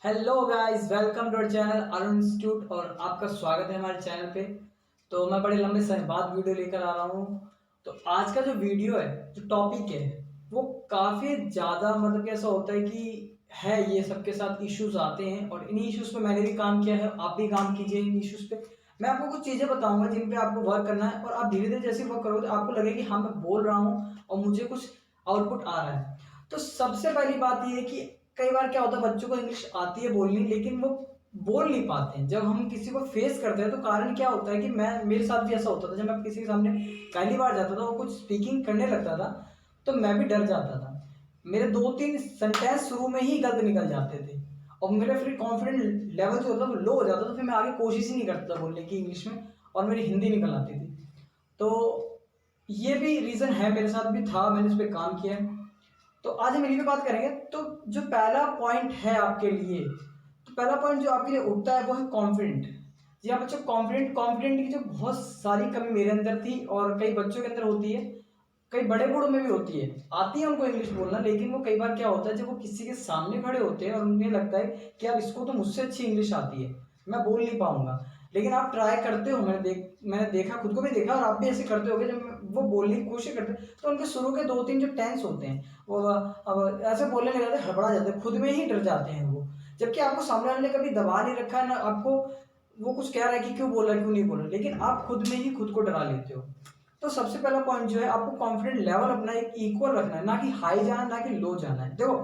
Hello guys, welcome to our channel Arun institute और आपका स्वागत है हमारे चैनल पे। तो मैं बड़े लंबे समय बाद वीडियो लेकर आ रहा हूँ। तो आज का जो वीडियो है, जो टॉपिक है, वो काफ़ी ज़्यादा मतलब कि ऐसा होता है कि ये सबके साथ इश्यूज आते हैं और इन्हीं इश्यूज पे मैंने भी काम किया है। आप भी काम कीजिए इन इश्यूज पे। मैं आपको कुछ चीज़ें बताऊंगा जिन पे आपको वर्क करना है और आप धीरे धीरे जैसे वर्क करोगे तो आपको लगेगा कि हाँ, मैं बोल रहा हूँ और मुझे कुछ आउटपुट आ रहा है। तो सबसे पहली बात ये है कि कई बार क्या होता है, बच्चों को इंग्लिश आती है बोलनी लेकिन वो बोल नहीं पाते हैं। जब हम किसी को फेस करते हैं तो कारण क्या होता है कि मैं मेरे साथ भी ऐसा होता था। जब मैं किसी के सामने पहली बार जाता था, वो कुछ स्पीकिंग करने लगता था तो मैं भी डर जाता था। मेरे 2-3 सेंटेंस शुरू में ही गलत निकल जाते थे और मेरा फिर कॉन्फिडेंस लेवल जो होता था वो लो हो जाता था। फिर मैं आगे कोशिश ही नहीं करता था बोलने की इंग्लिश में और मेरी हिंदी निकल आती थी। तो ये भी रीज़न है, मेरे साथ भी था, मैंने इस पर काम किया है। तो आज हम इन्हीं पे बात करेंगे। तो जो पहला पॉइंट है आपके लिए, तो पहला पॉइंट जो आपके लिए उठता है वो है कॉन्फिडेंट। जी हाँ बच्चों, कॉन्फिडेंट की जो बहुत सारी कमी मेरे अंदर थी और कई बच्चों के अंदर होती है, कई बड़े बूढ़ों में भी होती है। आती है उनको इंग्लिश बोलना, लेकिन वो कई बार क्या होता है, जब वो किसी के सामने खड़े होते हैं और उन्हें लगता है कि यार इसको तो मुझसे अच्छी इंग्लिश आती है, मैं बोल नहीं पाऊंगा। लेकिन आप ट्राई करते हो, मैंने देखा, खुद को भी देखा और आप भी ऐसे करते होगे। जब वो बोलने की कोशिश करते हैं तो उनके शुरू के 2-3 जो टेंस होते हैं वो अब ऐसे बोलने लग जाते हैं, हड़बड़ा जाते हैं, खुद में ही डर जाते हैं वो। जबकि आपको सामने वाले ने कभी दबा नहीं रखा है ना, आपको वो कुछ कह रहा है कि क्यों बोल रहा है क्यों नहीं बोल रहा, लेकिन आप खुद में ही खुद को डरा लेते हो। तो सबसे पहला पॉइंट जो है, आपको कॉन्फिडेंट लेवल अपना एक इक्वल रखना है, ना कि हाई जाना ना कि लो जाना है। देखो,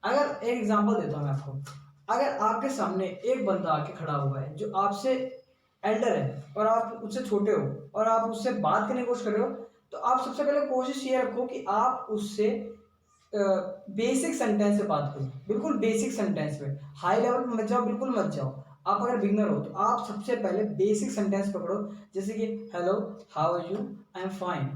अगर एक एग्जांपल देता हूँ मैं आपको। अगर आपके सामने एक बंदा आके खड़ा हुआ है जो आपसे एल्डर है और आप उससे छोटे हो और आप उससे बात करने की कोशिश कर रहे हो, तो आप सबसे पहले कोशिश ये रखो कि आप उससे बेसिक सेंटेंस से बात करो। बिल्कुल बेसिक सेंटेंस में, हाई लेवल पे मत जाओ, बिल्कुल मत जाओ। आप अगर बिगनर हो तो आप सबसे पहले बेसिक सेंटेंस पकड़ो, जैसे कि hello, how are you, I am fine.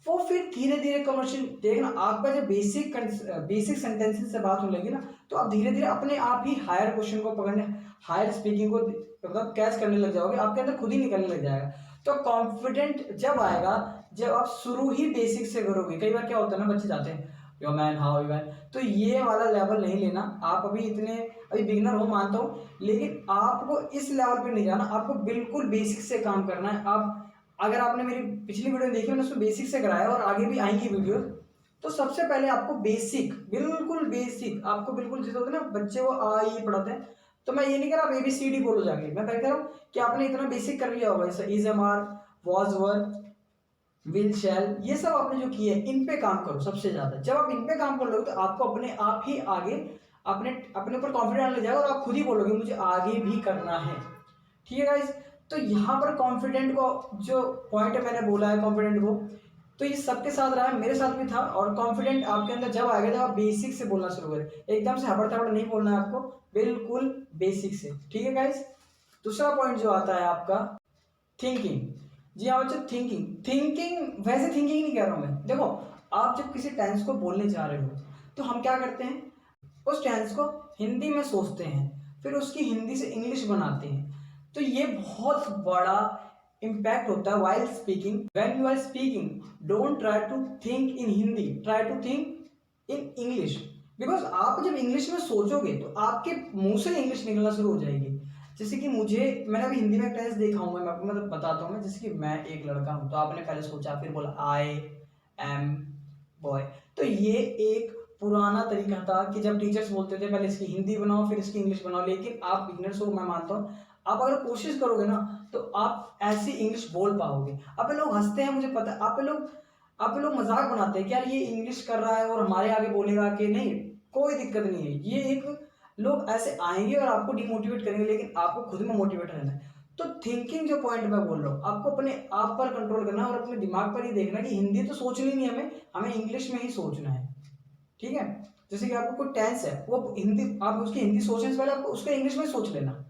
वो फिर धीरे धीरे कन्वर्सेशन देखना, आपका जब बेसिक सेंटेंसेस से बात होने लगी ना, तो आप धीरे धीरे अपने आप ही हायर क्वेश्चन को पकड़ने, हायर स्पीकिंग को मतलब कैच करने लग जाओगे, आपके अंदर खुद ही निकलने लग जाएगा। तो कॉन्फिडेंट जब आएगा जब आप शुरू ही बेसिक से करोगे। कई बार क्या होता है ना, बच्चे जाते हैं yo man, how you man, तो ये वाला लेवल नहीं लेना। आप अभी बिगिनर हो मानता हूँ, लेकिन आपको इस लेवल पे नहीं जाना, आपको बिल्कुल बेसिक से काम करना है। आप अगर आपने मेरी पिछली वीडियो देखी, मैंने उसमें बेसिक से कराया और आगे भी आएंगी वीडियो। तो सबसे पहले आपको बेसिक, बिल्कुल बेसिक, आपको बिल्कुल जैसे होता है ना बच्चे वो आ ई पढ़ाते हैं, तो मैं ये नहीं कह रहा आप ABCD बोलो जाके, मैं कह रहा हूँ कि आपने इतना बेसिक कर लिया होगा, जैसे is, am are, was, were, will, shall, ये सब आपने जो किए इन पे काम करो सबसे ज्यादा। जब आप इन पे काम कर लोगे तो आपको अपने आप ही आगे अपने अपने ऊपर कॉन्फिडेंस आने लग जाएगा और आप खुद ही बोलोगे मुझे आगे भी करना है। ठीक है गाइस। तो यहाँ पर कॉन्फिडेंट को जो पॉइंट है मैंने बोला है कॉन्फिडेंट को, तो ये सबके साथ रहा है, मेरे साथ भी था। और कॉन्फिडेंट आपके अंदर जब आ गया जब आप बेसिक से बोलना शुरू करें, एकदम से हबड़ थबड़ नहीं बोलना है आपको, बिल्कुल बेसिक से। ठीक है गाइस। दूसरा पॉइंट जो आता है आपका थिंकिंग। जी हाँ बच्चों, थिंकिंग वैसे थिंकिंग नहीं कह रहा हूं मैं। देखो, आप जब किसी टेंस को बोलने जा रहे हो तो हम क्या करते हैं, उस टेंस को हिंदी में सोचते हैं, फिर उसकी हिंदी से इंग्लिश बनाते हैं। तो ये बहुत बड़ा इम्पैक्ट होता है while speaking. When you are speaking, don't try to think in Hindi, try to think in English. Because आप जब इंग्लिश में सोचोगे तो आपके मुंह से इंग्लिश निकलना शुरू हो जाएगी। जैसे कि मैंने अभी हिंदी में टेंस देखा हूँ, मैं आपको मतलब बताता हूँ मैं। जैसे कि मैं एक लड़का हूँ, तो आपने पहले सोचा, फिर बोला आई एम बॉय। तो ये एक पुराना तरीका था कि जब टीचर्स बोलते थे पहले इसकी हिंदी बनाओ फिर इसकी इंग्लिश बनाओ। लेकिन आप बिगनर्स हो, मैं मानता हूँ, आप अगर कोशिश करोगे ना तो आप ऐसी इंग्लिश बोल पाओगे। अब लोग हंसते हैं, मुझे पता है, आप लोग मजाक बनाते हैं कि यार ये इंग्लिश कर रहा है और हमारे आगे बोलेगा कि नहीं, कोई दिक्कत नहीं है। ये एक लोग ऐसे आएंगे और आपको डिमोटिवेट करेंगे, लेकिन आपको खुद में मोटिवेट रहना है। तो थिंकिंग जो पॉइंट मैं बोल रहा हूँ, आपको अपने आप पर कंट्रोल करना है और अपने दिमाग पर ही देखना कि हिंदी तो सोचनी नहीं, हमें इंग्लिश में ही सोचना है। ठीक है। जैसे कि आपको कोई टेंस है, वो हिंदी, आप उसकी हिंदी सोचने से पहले आपको उसका इंग्लिश में सोच लेना।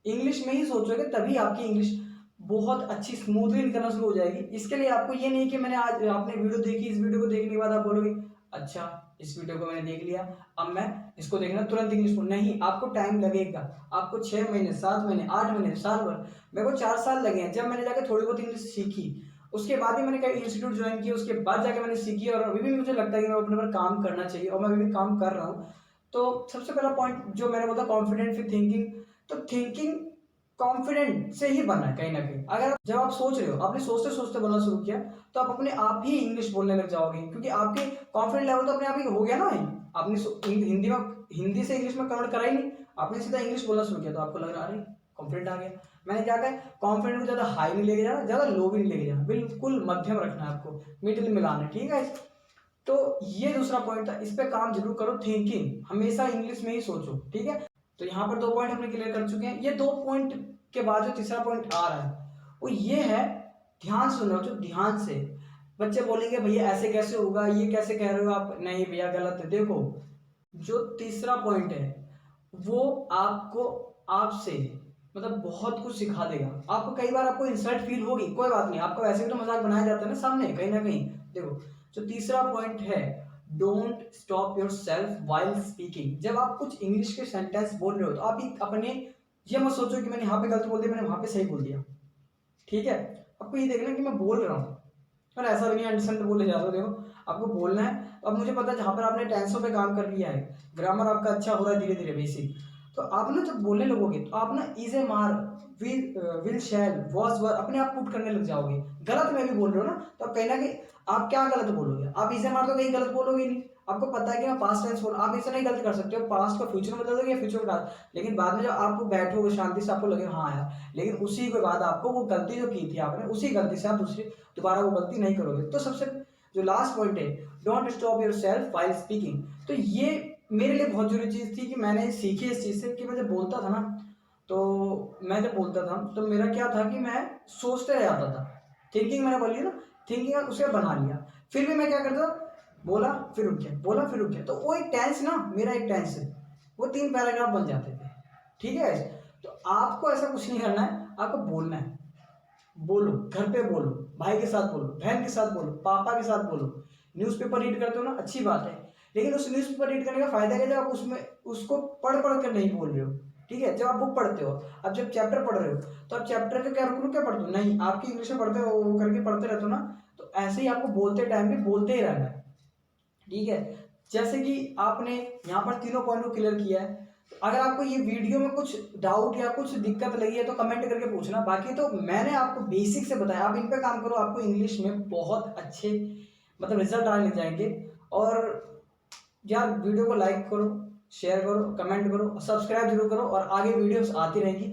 इंग्लिश में ही सोचोगे तभी आपकी इंग्लिश बहुत अच्छी स्मूथली निकलना शुरू हो जाएगी। इसके लिए आपको ये नहीं कि मैंने आज आपने वीडियो देखी, इस वीडियो को देखने के बाद आप बोलोगे अच्छा इस वीडियो को मैंने देख लिया, अब मैं इसको देखना तुरंत इंग्लिश को, नहीं, आपको टाइम लगेगा। आपको 6 महीने, 7 महीने, 8 महीने, साल भर, मेरे को 4 साल लगे हैं। जब मैंने जाकर थोड़ी बहुत इंग्लिश सीखी, उसके बाद ही मैंने कई इंस्टीट्यूट ज्वाइन किया, उसके बाद जाके मैंने सीखी और अभी भी मुझे लगता है कि मैं अपने पर काम करना चाहिए और मैं अभी भी काम कर रहा हूँ। तो सबसे पहला पॉइंट जो मैंने बोला कॉन्फिडेंट विद थिंकिंग, तो थिंकिंग कॉन्फिडेंट से ही बनना है कहीं ना कहीं। अगर जब आप सोच रहे हो, आपने सोचते सोचते बोलना शुरू किया, तो आप अपने आप ही इंग्लिश बोलने लग जाओगे, क्योंकि आपके कॉन्फिडेंट लेवल तो अपने आप ही हो गया ना भाई। आपने हिंदी से इंग्लिश में कन्वर्ट करा ही नहीं, आपने सीधा इंग्लिश बोलना शुरू किया, तो आपको लग रहा अरे कॉन्फिडेंट आ गया। मैंने क्या कहा, कॉन्फिडेंट को ज़्यादा हाई नहीं लेके जाना, ज़्यादा लो भी नहीं लेके जाना, बिल्कुल मध्यम रखना है आपको, मिडिल मिलाना है, ठीक है। तो ये दूसरा पॉइंट था, इस पे काम जरूर करो। थिंकिंग हमेशा इंग्लिश में ही सोचो, ठीक है। तो यहाँ पर 2 पॉइंट हमने क्लियर कर चुके हैं। ये 2 पॉइंट के बाद जो तीसरा पॉइंट आ रहा है वो ये है, ध्यान सुनो, जो ध्यान से। बच्चे बोलेंगे भैया ऐसे कैसे होगा, ये कैसे कह रहे हो आप, नहीं भैया गलत है। देखो जो तीसरा पॉइंट है वो आपको आपसे मतलब बहुत कुछ सिखा देगा। आपको कई बार आपको इंसल्ट फील होगी, कोई बात नहीं, आपको वैसे भी तो मजाक बनाया जाता है ना सामने कहीं ना कहीं। देखो जो तीसरा पॉइंट है, don't stop your self while speaking. जब आप कुछ इंग्लिश के सेंटेंस बोल रहे हो तो आप अपने ये मत सोचो कि मैंने यहाँ पे गलत बोल दिया, मैंने वहां पे सही बोल दिया, ठीक है। आपको ये देखना कि मैं बोल रहा हूँ, और ऐसा भी नहीं अंडरस्टैंड बोले जा रहे हो। देखो आपको बोलना है, अब मुझे पता है जहाँ पर आपने टेंसों पे काम कर लिया है, ग्रामर आपका अच्छा हो रहा है धीरे धीरे बेसिक, तो आप ना जब बोलने लगोगे तो आप ना इज ए मार, विल शैल वॉज वर अपने आप पुट करने लग जाओगे। गलत में भी बोल रहे हो ना, तो आप कहीं ना कहीं आप क्या गलत बोलोगे, आप इज ए मार तो कहीं गलत बोलोगे नहीं। आपको पता है कि मैं पास्ट टेंस बोल, आप इसे नहीं गलत कर सकते हो, पास्ट को फ्यूचर में बदल दोगे या फ्यूचर में डाल, लेकिन बाद में जब आपको बैठोगे शांति से आपको लगे हाँ यार, लेकिन उसी के बाद आपको वो गलती जो की थी आपने, उसी गलती से आप दूसरी दोबारा वो गलती नहीं करोगे। तो सबसे जो लास्ट पॉइंट है, don't stop your self while speaking. तो ये मेरे लिए बहुत जरूरी चीज़ थी कि मैंने सीखी इस चीज़ से, कि मैं जब बोलता था ना, तो मैं जब बोलता था तो मेरा क्या था कि मैं सोचते रह जाता था। थिंकिंग मैंने बोली ना, थिंकिंग उसे बना लिया, फिर भी मैं क्या करता, बोला फिर रुक गया, बोला फिर रुक गया, तो वो एक टेंस ना, मेरा एक टेंस है, वो 3 पैराग्राफ बन जाते थे, ठीक है। तो आपको ऐसा कुछ नहीं करना है, आपको बोलना है। बोलो, घर पे बोलो, भाई के साथ बोलो, बहन के साथ बोलो, पापा के साथ बोलो। न्यूज़पेपर रीड करते हो ना, अच्छी बात है, लेकिन उस न्यूज़पेपर रीड करने का फायदा क्या, जब आप उसमें उसको पढ़ पढ़ कर नहीं बोल रहे हो, ठीक है। जब आप बुक पढ़ते हो, अब जब चैप्टर पढ़ रहे हो, तो आप चैप्टर का क्या रुक क्या पढ़ते हो, नहीं आपकी इंग्लिश में पढ़ते हो, वो करके पढ़ते रहते हो ना, तो ऐसे ही आपको बोलते टाइम भी बोलते ही रहना है, ठीक है। जैसे कि आपने यहाँ पर तीनों पॉइंट को क्लियर किया है। अगर आपको ये वीडियो में कुछ डाउट या कुछ दिक्कत लगी है तो कमेंट करके पूछना, बाकी तो मैंने आपको बेसिक से बताया, आप इन पे काम करो, आपको इंग्लिश में बहुत अच्छे मतलब रिजल्ट आने लग जाएंगे। और यार वीडियो को लाइक करो, शेयर करो, कमेंट करो, सब्सक्राइब जरूर करो, और आगे वीडियोस आती रहेंगी।